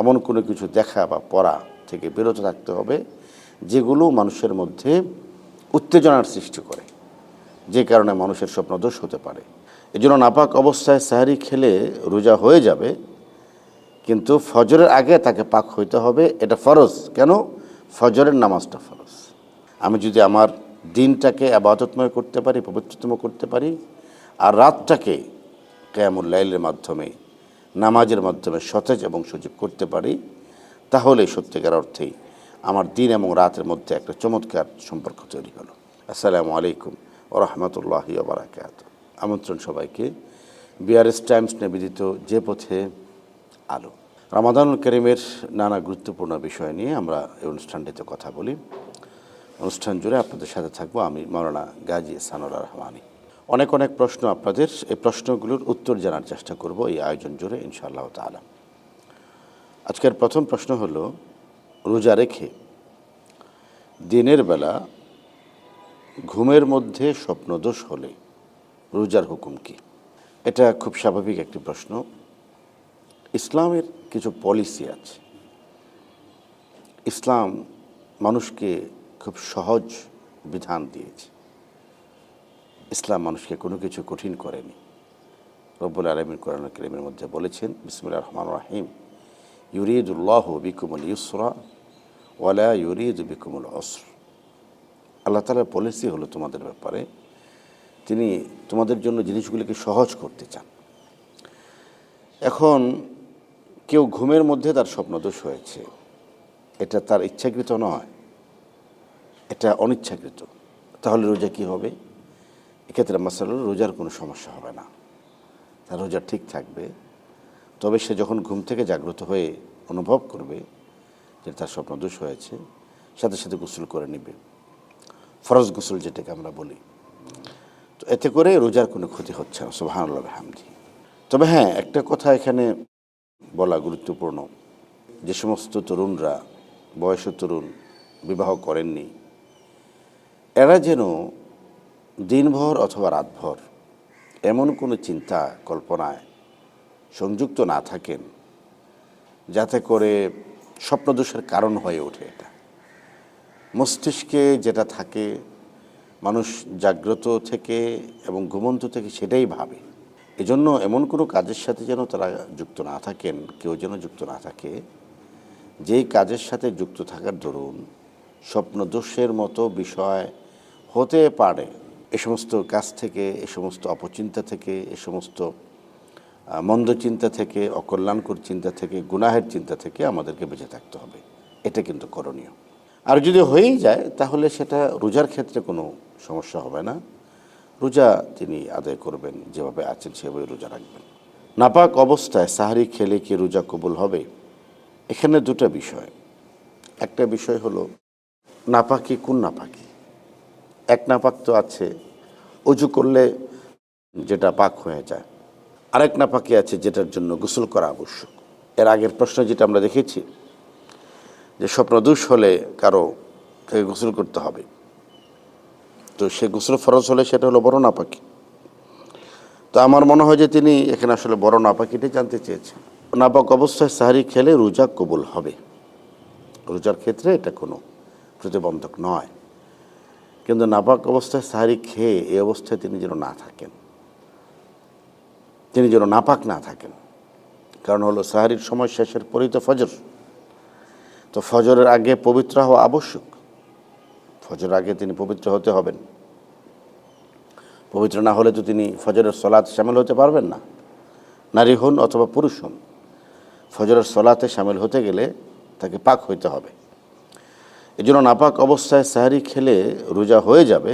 এমন কোনো কিছু দেখা বা পড়া থেকে বিরত থাকতে হবে যেগুলো মানুষের মধ্যে উত্তেজনার সৃষ্টি করে, যে কারণে মানুষের স্বপ্নদোষ হতে পারে। এজন্য নাপাক অবস্থায় সাহরি খেলে রোজা হয়ে যাবে, কিন্তু ফজরের আগে তাকে পাক হইতে হবে, এটা ফরজ। কেন? ফজরের নামাজটা ফরজ। আমি যদি আমার দিনটাকে ইবাদতময় করতে পারি, পবিত্রতম করতে পারি, আর রাতটাকে কিয়ামুল লাইলের মাধ্যমে, নামাজের মাধ্যমে সতেজ এবং সজীব করতে পারি, তাহলে সত্যিকার অর্থেই আমার দিন এবং রাতের মধ্যে একটা চমৎকার সম্পর্ক তৈরি হলো। আসসালামু আলাইকুম ওয়া রাহমাতুল্লাহি ওয়া বারাকাতুহু। আমন্ত্রণ সবাইকে বিআরএস টাইমস নিবেদিত যে পথে আলো। রমাদানুল কারীমের নানা গুরুত্বপূর্ণ বিষয় নিয়ে আমরা এই অনুষ্ঠানটিতে কথা বলি। অনুষ্ঠান জুড়ে আপনাদের সাথে থাকবো আমি মাওলানা গাজী সানোয়ার রহমানী। অনেক অনেক প্রশ্ন আপনাদের, এই প্রশ্নগুলোর উত্তর জানার চেষ্টা করব এই আয়োজন জুড়ে ইনশাআল্লাহ তাআলা। আজকের প্রথম প্রশ্ন হলো, রোজা রেখে দিনের বেলা ঘুমের মধ্যে স্বপ্নদোষ হলে রোজার হুকুম কী? এটা খুব স্বাভাবিক একটি প্রশ্ন। ইসলামের কিছু পলিসি আছে। ইসলাম মানুষকে খুব সহজ বিধান দিয়েছে। ইসলাম মানুষকে কোনো কিছু কঠিন করেনি। রব্বুল আলামিন কোরআনুল কারীমের মধ্যে বলেছেন, বিসমিল্লাহির রহমানির রহিম, ইউরিদুল্লাহু বিকুমুল ইউসরা ওয়ালা ইউরিদু বিকুমুল উসর। আল্লাহ তাআলার পলিসি হলো তোমাদের ব্যাপারে, তিনি তোমাদের জন্য জিনিসগুলিকে সহজ করতে চান। এখন কেউ ঘুমের মধ্যে তার স্বপ্নদোষ হয়েছে, এটা তার ইচ্ছাকৃত নয়, এটা অনিচ্ছাকৃত। তাহলে রোজা কী হবে? এক্ষেত্রে মাসালা রোজার কোনো সমস্যা হবে না, তার রোজা ঠিক থাকবে। তবে সে যখন ঘুম থেকে জাগ্রত হয়ে অনুভব করবে যে তার স্বপ্নদোষ হয়েছে, সাথে সাথে গোসল করে নেবে, ফরজ গোসল যেটাকে আমরা বলি। তো এতে করে রোজার কোনো ক্ষতি হচ্ছে না, সুবহানাল্লাহ ওয়া বিহামদিহি। তবে হ্যাঁ, একটা কথা এখানে বলা গুরুত্বপূর্ণ, যে সমস্ত তরুণরা, বয়সী তরুণ, বিবাহ করেননি, এরা যেন দিনভর অথবা রাতভর এমন কোনো চিন্তা কল্পনায় সংযুক্ত না থাকেন যাতে করে স্বপ্নদোষের কারণ হয়ে ওঠে। এটা মস্তিষ্কে যেটা থাকে, মানুষ জাগ্রত থেকে এবং ঘুমন্ত থেকে সেটাই ভাবে। এজন্য এমন কোনো কাজের সাথে যেন তারা যুক্ত না থাকেন, কেউ যেন যুক্ত না থাকে যেই কাজের সাথে যুক্ত থাকার দরুন স্বপ্নদোষের মতো বিষয় হতে পারে। এ সমস্ত কাজ থেকে, এ সমস্ত অপচিন্তা থেকে, এ সমস্ত মন্দ চিন্তা থেকে, অকল্যাণকর চিন্তা থেকে, গুনাহের চিন্তা থেকে আমাদেরকে বেঁচে থাকতে হবে। এটা কিন্তু করণীয়। আর যদি হয়েই যায় তাহলে সেটা রোজার ক্ষেত্রে কোনো সমস্যা হবে না। রোজা তিনি আদায় করবেন, যেভাবে আছেন সেভাবে রোজা রাখবেন। নাপাক অবস্থায় সাহরি খেলে কি রোজা কবুল হবে? এখানে দুটো বিষয়। একটা বিষয় হলো নাপাকি কোন নাপাকি। এক নাপাক তো আছে অজু করলে যেটা পাক হয়ে যায়, আরেক নাপাকি আছে যেটার জন্য গোসল করা আবশ্যক। এর আগের প্রশ্ন যেটা আমরা দেখেছি যে স্বপ্নদোষ হলে কারো থেকে গোসল করতে হবে, তো সে গোসল ফরজ হলে সেটা হলো বড় নাপাকি। তো আমার মনে হয় যে তিনি এখানে আসলে বড় নাপাকিটাই জানতে চেয়েছেন। নাপাক অবস্থায় সাহরি খেলে রোজা কবুল হবে, রোজার ক্ষেত্রে এটা কোনো প্রতিবন্ধক নয়। কিন্তু নাপাক অবস্থায় সাহরি খেয়ে এই অবস্থায় তিনি যেন না থাকেন, তিনি যেন নাপাক না থাকেন। কারণ হলো সাহরির সময় শেষের পরেই তো ফজর, তো ফজরের আগে পবিত্র হওয়া আবশ্যক। ফজরের আগে তিনি পবিত্র হতে হবেন। পবিত্র না হলে তো তিনি ফজরের সলাত শামিল হতে পারবেন না, নারী হন অথবা পুরুষ হন। ফজরের সলাতে শামিল হতে গেলে তাকে পাক হইতে হবে। এই জন্য নাপাক অবস্থায় সাহরি খেলে রোজা হয়ে যাবে,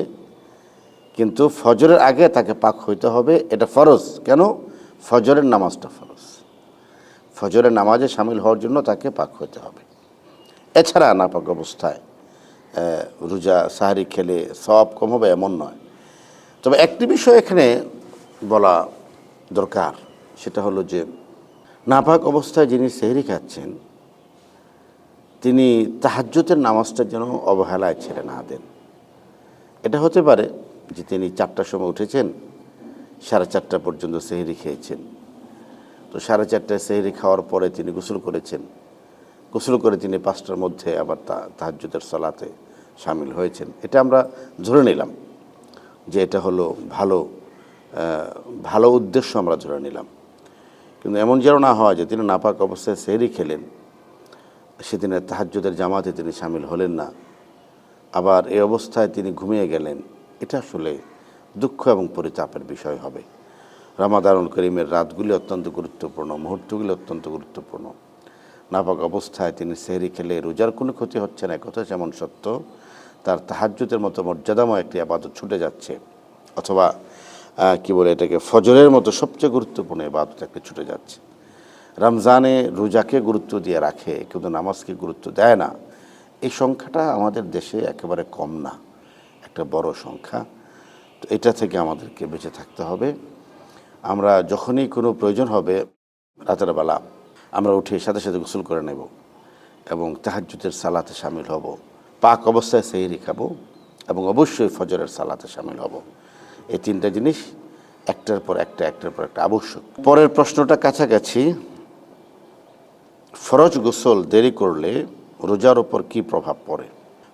কিন্তু ফজরের আগে তাকে পাক হইতে হবে, এটা ফরজ। কেন? ফজরের নামাজটা ফরজ। ফজরের নামাজে শামিল হওয়ার জন্য তাকে পাক হইতে হবে। এছাড়া নাপাক অবস্থায় রোজা সাহরি খেলে সওয়াব কম হবে এমন নয়। তবে একটি বিষয় এখানে বলা দরকার, সেটা হলো যে নাপাক অবস্থায় যিনি সেহরি খাচ্ছেন তিনি তাহাজ্জুদের নামাজটা যেন অবহেলায় ছেড়ে না দেন। এটা হতে পারে যে তিনি 4টার সময় উঠেছেন, 4:30 পর্যন্ত সেহরি খেয়েছেন, তো 4:30টায় সেহরি খাওয়ার পরে তিনি গোসল করেছেন, গোসল করে তিনি 5টার মধ্যে আবার তাহাজ্জুদের সালাতে শামিল হয়েছেন। এটা আমরা ধরে নিলাম যে এটা হলো ভালো উদ্দেশ্য আমরা ধরে নিলাম। কিন্তু এমন যেন না হয় যে তিনি নাপাক অবস্থায় সেহরি খেলেন, সেদিনের তাহাজ্জুদের জামাতে তিনি শামিল হলেন না, আবার এই অবস্থায় তিনি ঘুমিয়ে গেলেন। এটা আসলে দুঃখ এবং পরিতাপের বিষয় হবে। রমাদানুল করিমের রাতগুলি অত্যন্ত গুরুত্বপূর্ণ, মুহূর্তগুলি অত্যন্ত গুরুত্বপূর্ণ। নাপাক অবস্থায় তিনি সেহরি খেলে রোজার কোনো ক্ষতি হচ্ছে না, কথা যেমন সত্য, তার তাহাজ্জুদের মতো মর্যাদাময় একটি ইবাদত ছুটে যাচ্ছে, অথবা কি বলে এটাকে, ফজরের মতো সবচেয়ে গুরুত্বপূর্ণ ইবাদত একটা ছুটে যাচ্ছে। রমজানে রোজাকে গুরুত্ব দিয়ে রাখে, কিন্তু নামাজকে গুরুত্ব দেয় না। এই সংখ্যাটা আমাদের দেশে একেবারে কম না, একটা বড় সংখ্যা। তো এটা থেকে আমাদেরকে বেঁচে থাকতে হবে। আমরা যখনই কোনো প্রয়োজন হবে রাতের বেলা আমরা উঠে সাথে সাথে গোসল করে নেব এবং তাহাজ্জুদের সালাতে শামিল হব, পাক অবস্থায় সেহরি খাবো এবং অবশ্যই ফজরের সালাতে শামিল হব। এই তিনটা জিনিস একটার পর একটা আবশ্যক। পরের প্রশ্নটা কাছাকাছি। ফরজ গোসল দেরি করলে রোজার ওপর কি প্রভাব পড়ে?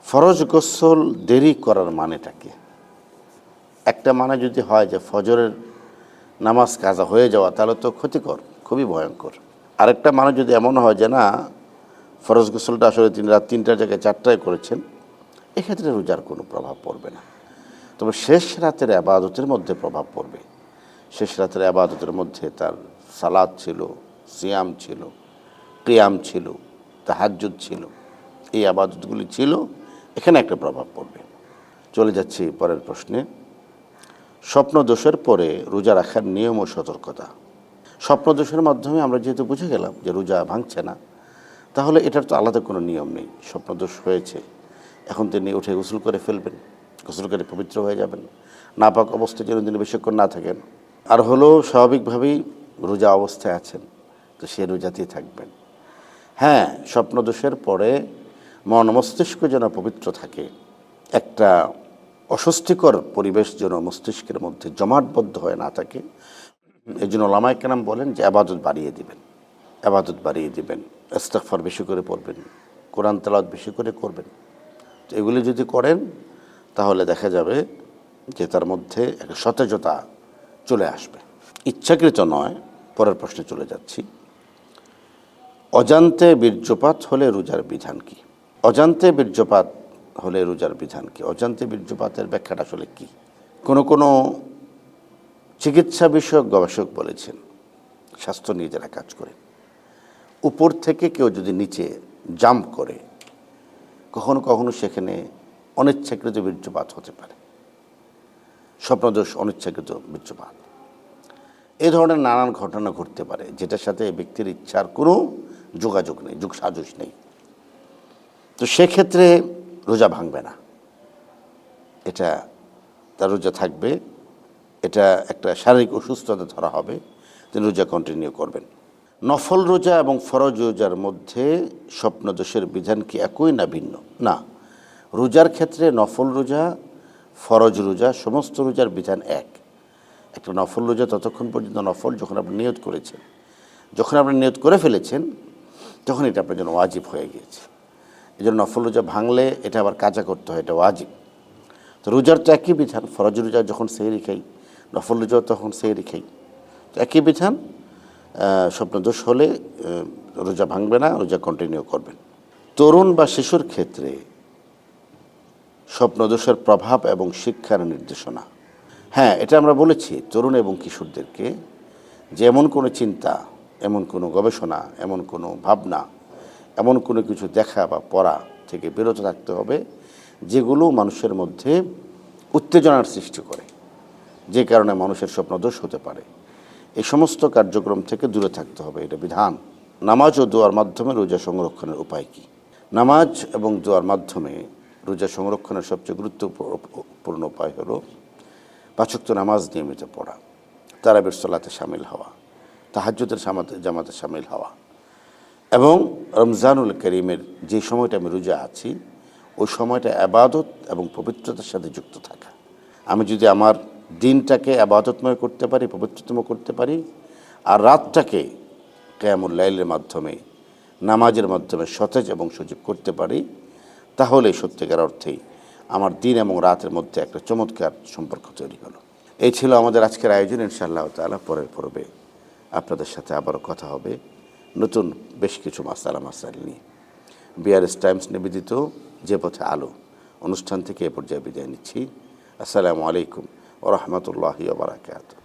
ফরজ গোসল দেরি করার মানেটা কি? একটা মানে যদি হয় যে ফজরের নামাজ কাজা হয়ে যাওয়া, তাহলে তো ক্ষতিকর, খুবই ভয়ঙ্কর। আরেকটা মানে যদি এমন হয় যে না, ফরজ গোসলটা আসলে তিনি রাত 3টার জায়গায় 4টায় করেছেন, এক্ষেত্রে রোজার কোনো প্রভাব পড়বে না। তবে শেষ রাতের আবাদতের মধ্যে প্রভাব পড়বে। শেষ রাতের আবাদতের মধ্যে তার সালাত ছিল, সিয়াম ছিল, কিয়াম ছিল, তাহাজ্জুদ ছিল, এই আবাদতগুলি ছিল, এখানে একটা প্রভাব পড়বে। চলে যাচ্ছি পরের প্রশ্নে। স্বপ্ন দোষের পরে রোজা রাখার নিয়ম ও সতর্কতা। স্বপ্ন দোষের মাধ্যমে আমরা যেহেতু বুঝে গেলাম যে রোজা ভাঙছে না, তাহলে এটার তো আলাদা কোনো নিয়ম নেই। স্বপ্ন দোষ হয়েছে, এখন তিনি উঠে গোসল করে ফেলবেন, গোসল করে পবিত্র হয়ে যাবেন, নাপাক অবস্থায় যেন তিনি বেশিক্ষণ না থাকেন। আর হলো স্বাভাবিকভাবেই রোজা অবস্থায় আছেন, তো সে রোজাতেই থাকবেন। হ্যাঁ, স্বপ্ন দোষের পরে মন মস্তিষ্ক যেন পবিত্র থাকে, একটা অস্বস্তিকর পরিবেশ যেন মস্তিষ্কের মধ্যে জমাটবদ্ধ হয়ে না থাকে, এই জন্য ওলামায়ে কেরাম বলেন যে আবাদত বাড়িয়ে দিবেন, ইস্তিগফার বেশি করে পড়বেন, কোরআন তেলাওয়াত বেশি করে করবেন। তো এগুলি যদি করেন তাহলে দেখা যাবে যে তার মধ্যে একটা সতেজতা চলে আসবে, ইচ্ছাকৃত নয়। পরের প্রশ্নে চলে যাচ্ছি। অজান্তে বীর্যপাত হলে রোজার বিধান কি? অজান্তে বীর্যপাত হলে রোজার বিধান কি? অজান্তে বীর্যপাতের ব্যাখ্যাটা আসলে কি? কোনো চিকিৎসা বিষয়ক গবেষক বলেছেন, স্বাস্থ্য নিয়ে যারা কাজ করে, উপর থেকে কেউ যদি নিচে জাম্প করে, কখনো কখনো সেখানে অনিচ্ছাকৃত বীর্যপাত হতে পারে। স্বপ্নদোষ, অনিচ্ছাকৃত বীর্যপাত, এই ধরনের নানান ঘটনা ঘটতে পারে, যেটার সাথে ব্যক্তির ইচ্ছার কোনো যোগাযোগ নেই, যোগসাজশ নেই। তো সেক্ষেত্রে রোজা ভাঙবে না, এটা তার রোজা থাকবে। এটা একটা শারীরিক অসুস্থতা ধরা হবে, তিনি রোজা কন্টিনিউ করবেন। নফল রোজা এবং ফরজ রোজার মধ্যে স্বপ্নদোষের বিধান কি একই না ভিন্ন? না, রোজার ক্ষেত্রে নফল রোজা, ফরজ রোজা, সমস্ত রোজার বিধান এক। একটা নফল রোজা ততক্ষণ পর্যন্ত নফল যখন আপনি নিয়ত করেছেন, যখন আপনি নিয়ত করে ফেলেছেন তখন এটা আপনার জন্য ওয়াজিব হয়ে গিয়েছে। এই জন্য নফল রোজা ভাঙলে এটা আবার কাজা করতে হয়, এটা ওয়াজিব। তো রোজার তো একই বিধান, ফরজ রোজা যখন সেহরি খাই, নফল রোজাও তখন সেহরি খাই, তো একই বিধান। স্বপ্নদোষ হলে রোজা ভাঙবে না, রোজা কন্টিনিউ করবেন। তরুণ বা শিশুর ক্ষেত্রে স্বপ্নদোষের প্রভাব এবং শিক্ষার নির্দেশনা। হ্যাঁ, এটা আমরা বলেছি তরুণ এবং কিশোরদেরকে যে এমন কোনো চিন্তা, এমন কোনো গবেষণা, এমন কোনো ভাবনা, এমন কোনো কিছু দেখা বা পড়া থেকে বিরত থাকতে হবে যেগুলো মানুষের মধ্যে উত্তেজনার সৃষ্টি করে, যে কারণে মানুষের স্বপ্নদোষ হতে পারে। এই সমস্ত কার্যক্রম থেকে দূরে থাকতে হবে, এটা বিধান। নামাজ ও দোয়ার মাধ্যমে রোজা সংরক্ষণের উপায় কি? নামাজ এবং দোয়ার মাধ্যমে রোজা সংরক্ষণের সবচেয়ে গুরুত্বপূর্ণ উপায় হলো 5 ওয়াক্ত নামাজ নিয়মিত পড়া, তারাবির সালাতে শামিল হওয়া, তাহাজ্জুদের জামাতে শামিল হওয়া এবং রমজানুল করিমের যে সময়টা আমি রোজা আছি ওই সময়টা ইবাদত এবং পবিত্রতার সাথে যুক্ত থাকা। আমি যদি আমার দিনটাকে ইবাদতময় করতে পারি, পবিত্রতম করতে পারি, আর রাতটাকে কিয়ামুল লাইলের মাধ্যমে নামাজের মাধ্যমে সতেজ এবং সজীব করতে পারি, তাহলে সত্যিকার অর্থেই আমার দিন এবং রাতের মধ্যে একটা চমৎকার সম্পর্ক তৈরি হলো। এই ছিল আমাদের আজকের আয়োজন। ইনশাআল্লাহ তাআলা পরের পর্বে আপনাদের সাথে আবারও কথা হবে নতুন বেশ কিছু মাসাইল নিয়ে। বিআরএস টাইমস নিবেদিত যে পথে আলো অনুষ্ঠান থেকে এ পর্যায়ে বিদায় নিচ্ছি। আসসালামু আলাইকুম ওয়া রাহমাতুল্লাহি ওয়া বারাকাতুহু।